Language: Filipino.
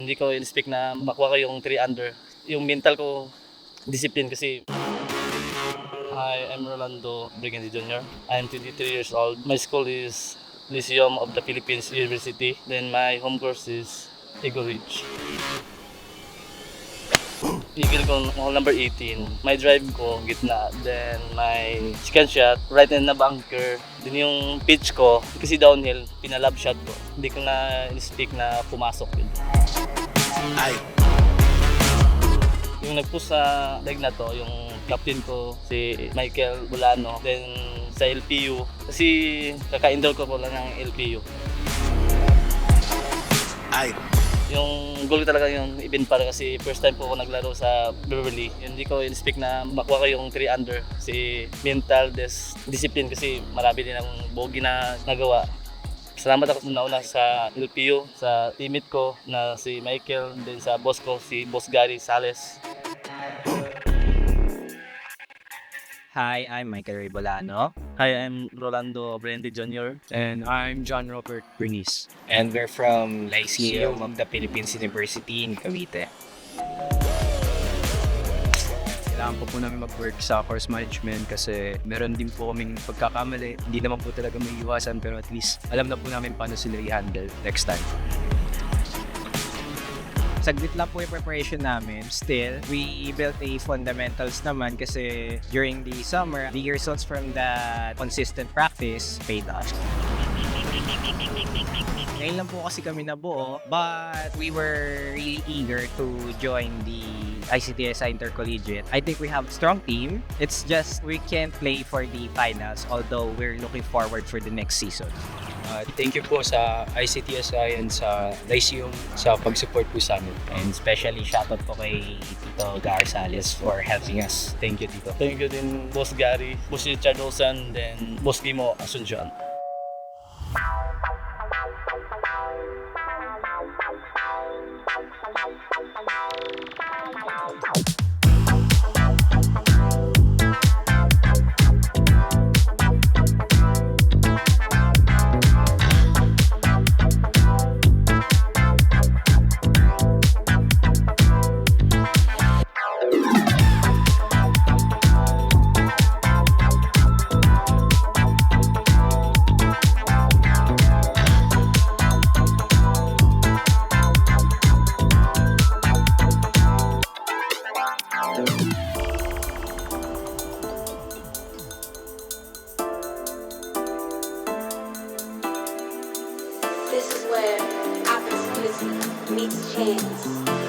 Hindi ko in-expect na makuha ko yung 3 under. Yung mental ko, discipline kasi. Hi, I'm Rolando Brigandi Jr. I'm 23 years old. My school is Lyceum of the Philippines University. Then my home course is Eagle Ridge. Eagle ko number 18. My drive ko, gitna. Then my second shot, right in the bunker. Then yung pitch ko, kasi downhill, pinalab shot ko. Hindi ko na in-speak na pumasok yun. Ay. Yung nag-push sa leg na to, yung captain ko, si Michael Bulano. Then sa LPU, kasi kaka-indoor ko lang ng LPU. Ay. Yung goal ko talaga yung event para kasi first time po ako naglaro sa Beverly. Hindi ko in-expect na makuha ko yung 3 under. Kasi mental discipline kasi marami din akong bogey na nagawa. Salamat ako nauna sa LPU, sa teammate ko na si Michael, then sa boss ko, si Boss Gary Sales. Hi, I'm Michael Ribolano. Hi, I'm Rolando Brandi Jr. And I'm John Robert Bernice. And we're from Lyceum of the Philippines University in Cavite. Kailangan po namin mag-work sa course management kasi meron din po kaming pagkakamali. Hindi naman po talaga may iwasan pero at least alam na po namin paano sila i-handle next time. Saglit lang po yung preparation namin. Still, we built a fundamentals naman kasi during the summer, the results from that consistent practice paid off. Ngayon lang po kasi kami nabuo, but we were really eager to join the ICTSI Intercollegiate. I think we have a strong team. It's just we can't play for the finals, although we're looking forward for the next season. Thank you po sa ICTSI and sa Lyceum sa pag-support po sa amin. And especially shoutout po kay Tito Gary Sales for helping us. Thank you, Tito. Thank you din Boss Gary, Boss Richard Olsen, then Boss Kimo Asuncion. This is where opportunity meets chance.